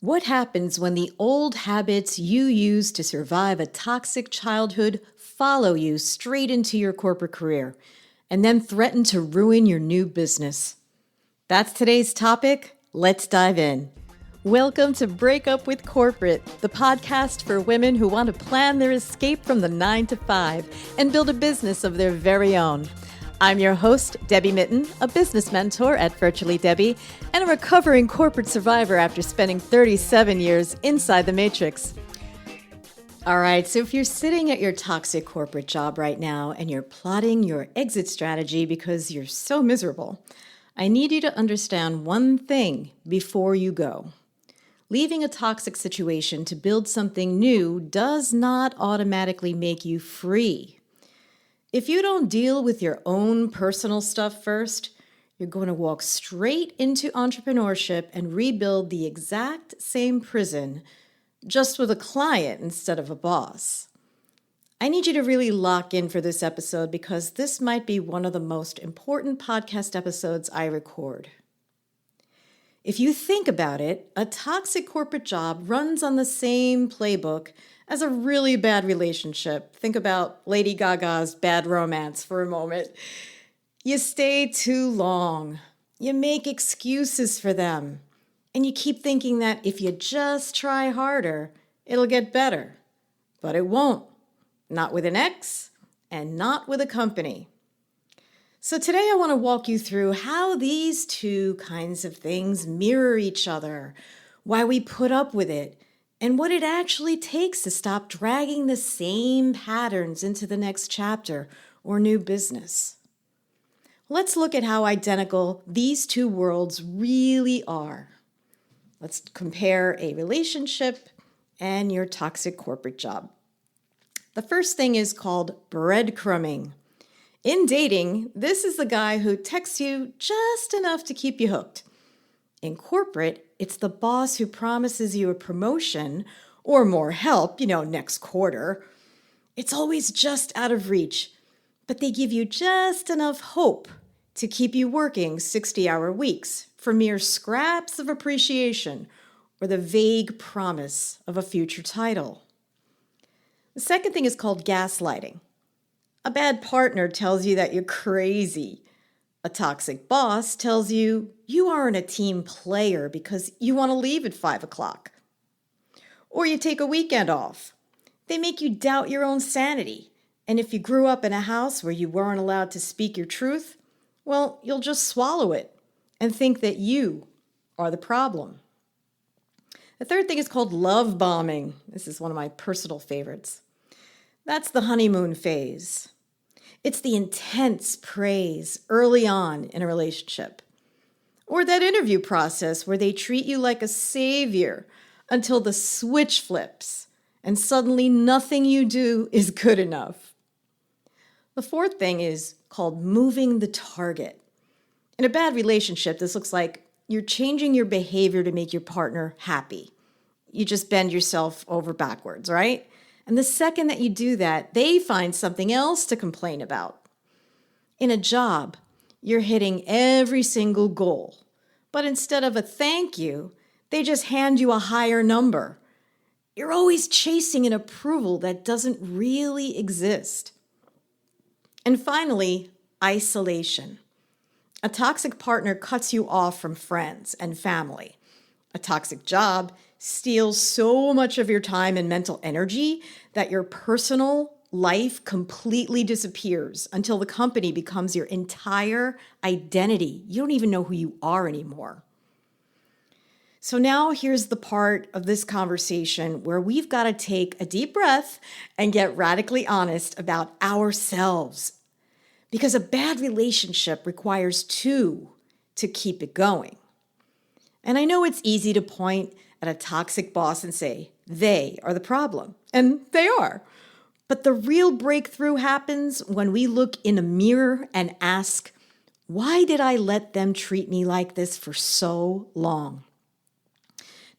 What happens when the old habits you used to survive a toxic childhood follow you straight into your corporate career and then threaten to ruin your new business? That's today's topic. Let's dive in. Welcome to Break Up with Corporate, the podcast for women who want to plan their escape from the 9-to-5 and build a business of their very own. I'm your host, Debbie Mitten, a business mentor at Virtually Debbie, and a recovering corporate survivor after spending 37 years inside the matrix. All right, so if you're sitting at your toxic corporate job right now and you're plotting your exit strategy because you're so miserable, I need you to understand one thing before you go. Leaving a toxic situation to build something new does not automatically make you free. If you don't deal with your own personal stuff first, you're going to walk straight into entrepreneurship and rebuild the exact same prison, just with a client instead of a boss. I need you to really lock in for this episode because this might be one of the most important podcast episodes I record. If you think about it, a toxic corporate job runs on the same playbook as a really bad relationship. Think about Lady Gaga's Bad Romance for a moment. You stay too long. You make excuses for them. And you keep thinking that if you just try harder, it'll get better. But it won't. Not with an ex and not with a company. So today I want to walk you through how these two kinds of things mirror each other, why we put up with it, and what it actually takes to stop dragging the same patterns into the next chapter or new business. Let's look at how identical these two worlds really are. Let's compare a relationship and your toxic corporate job. The first thing is called breadcrumbing. In dating, this is the guy who texts you just enough to keep you hooked. In corporate, it's the boss who promises you a promotion or more help, next quarter. It's always just out of reach, but they give you just enough hope to keep you working 60-hour weeks for mere scraps of appreciation or the vague promise of a future title. The second thing is called gaslighting. A bad partner tells you that you're crazy. A toxic boss tells you you aren't a team player because you want to leave at 5 o'clock. Or you take a weekend off. They make you doubt your own sanity. And if you grew up in a house where you weren't allowed to speak your truth, well, you'll just swallow it and think that you are the problem. The third thing is called love bombing. This is one of my personal favorites. That's the honeymoon phase. It's the intense praise early on in a relationship. Or that interview process where they treat you like a savior until the switch flips and suddenly nothing you do is good enough. The fourth thing is called moving the target. In a bad relationship, this looks like you're changing your behavior to make your partner happy. You just bend yourself over backwards, right? And the second that you do that, they find something else to complain about. In a job, you're hitting every single goal. But instead of a thank you, they just hand you a higher number. You're always chasing an approval that doesn't really exist. And finally, isolation. A toxic partner cuts you off from friends and family. A toxic job steals so much of your time and mental energy that your personal life completely disappears until the company becomes your entire identity. You don't even know who you are anymore. So now here's the part of this conversation where we've got to take a deep breath and get radically honest about ourselves. Because a bad relationship requires two to keep it going. And I know it's easy to point at a toxic boss and say, they are the problem. And they are. But the real breakthrough happens when we look in a mirror and ask, why did I let them treat me like this for so long?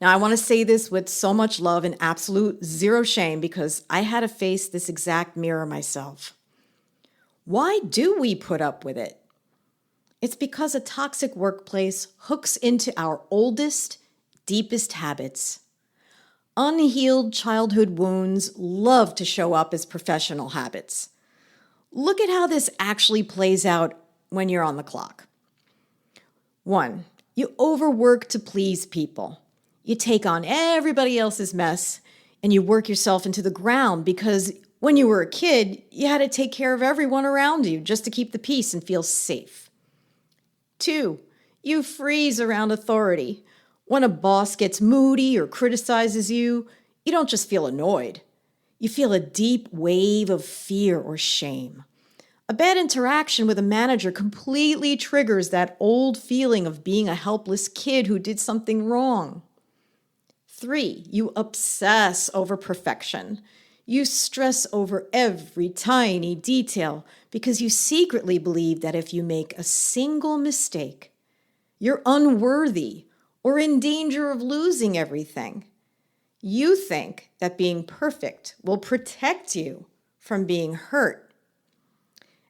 Now, I want to say this with so much love and absolute zero shame because I had to face this exact mirror myself. Why do we put up with it? It's because a toxic workplace hooks into our oldest, deepest habits. Unhealed childhood wounds love to show up as professional habits. Look at how this actually plays out when you're on the clock. 1. You overwork to please people. You take on everybody else's mess and you work yourself into the ground because when you were a kid, you had to take care of everyone around you just to keep the peace and feel safe. 2. You freeze around authority. When a boss gets moody or criticizes you, you don't just feel annoyed. You feel a deep wave of fear or shame. A bad interaction with a manager completely triggers that old feeling of being a helpless kid who did something wrong. 3, you obsess over perfection. You stress over every tiny detail because you secretly believe that if you make a single mistake, you're unworthy or in danger of losing everything. You think that being perfect will protect you from being hurt.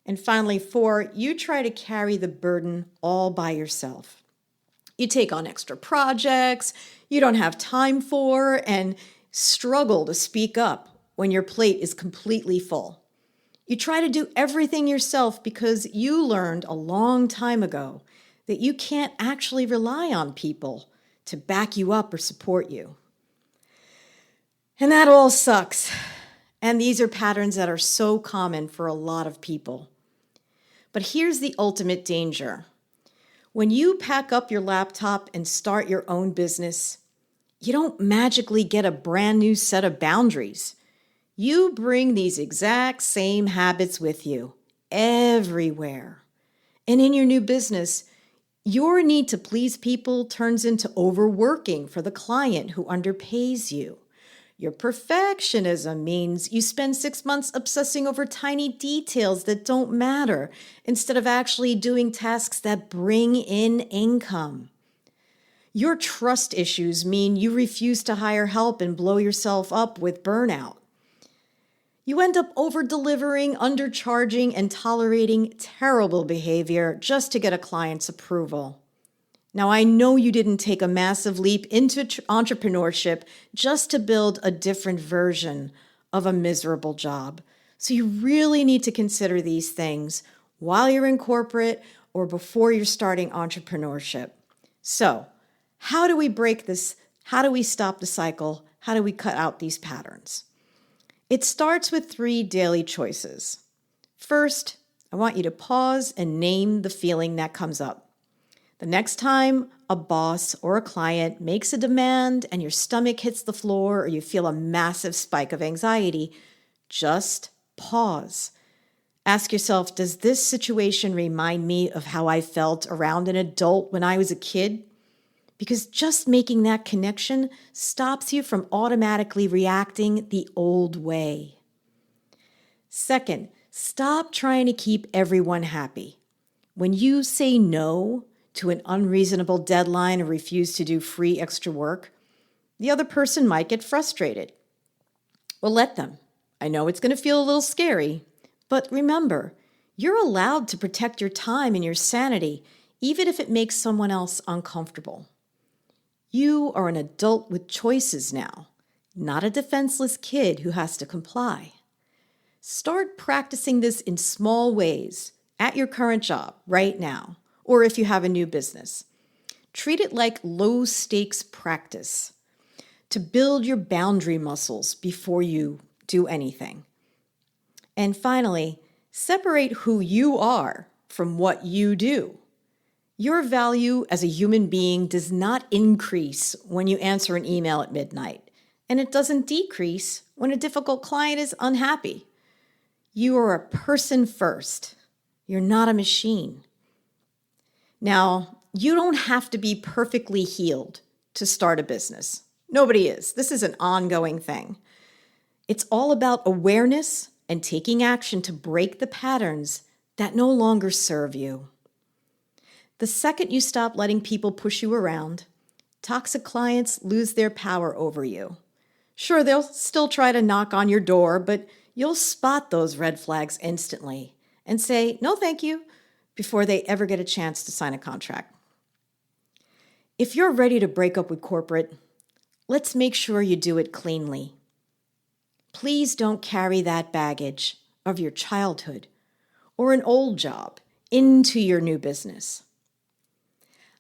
And finally, 4, you try to carry the burden all by yourself. You take on extra projects you don't have time for and struggle to speak up when your plate is completely full. You try to do everything yourself because you learned a long time ago that you can't actually rely on people to back you up or support you. And that all sucks. And these are patterns that are so common for a lot of people. But here's the ultimate danger. When you pack up your laptop and start your own business, you don't magically get a brand new set of boundaries. You bring these exact same habits with you everywhere. And in your new business, your need to please people turns into overworking for the client who underpays you. Your perfectionism means you spend 6 months obsessing over tiny details that don't matter instead of actually doing tasks that bring in income. Your trust issues mean you refuse to hire help and blow yourself up with burnout. You end up over-delivering, undercharging, and tolerating terrible behavior just to get a client's approval. Now, I know you didn't take a massive leap into entrepreneurship just to build a different version of a miserable job. So you really need to consider these things while you're in corporate or before you're starting entrepreneurship. So, how do we break this? How do we stop the cycle? How do we cut out these patterns? It starts with 3 daily choices. First, I want you to pause and name the feeling that comes up. The next time a boss or a client makes a demand and your stomach hits the floor or you feel a massive spike of anxiety, just pause. Ask yourself, does this situation remind me of how I felt around an adult when I was a kid? Because just making that connection stops you from automatically reacting the old way. Second, stop trying to keep everyone happy. When you say no to an unreasonable deadline or refuse to do free extra work, the other person might get frustrated. Well, let them. I know it's going to feel a little scary, but remember, you're allowed to protect your time and your sanity, even if it makes someone else uncomfortable. You are an adult with choices now, not a defenseless kid who has to comply. Start practicing this in small ways at your current job right now, or if you have a new business. Treat it like low-stakes practice to build your boundary muscles before you do anything. And finally, separate who you are from what you do. Your value as a human being does not increase when you answer an email at midnight, and it doesn't decrease when a difficult client is unhappy. You are a person first. You're not a machine. Now, you don't have to be perfectly healed to start a business. Nobody is. This is an ongoing thing. It's all about awareness and taking action to break the patterns that no longer serve you. The second you stop letting people push you around, toxic clients lose their power over you. Sure, they'll still try to knock on your door, but you'll spot those red flags instantly and say, no, thank you, before they ever get a chance to sign a contract. If you're ready to break up with corporate, let's make sure you do it cleanly. Please don't carry that baggage of your childhood or an old job into your new business.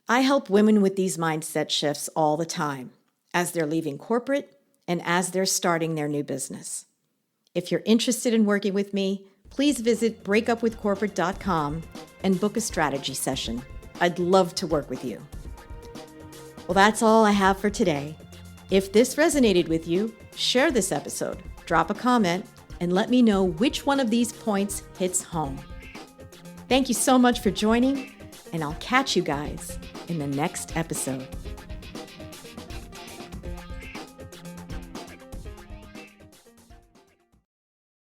I help women with these mindset shifts all the time as they're leaving corporate and as they're starting their new business. If you're interested in working with me, please visit breakupwithcorporate.com and book a strategy session. I'd love to work with you. Well, that's all I have for today. If this resonated with you, share this episode, drop a comment, and let me know which one of these points hits home. Thank you so much for joining, and I'll catch you guys in the next episode.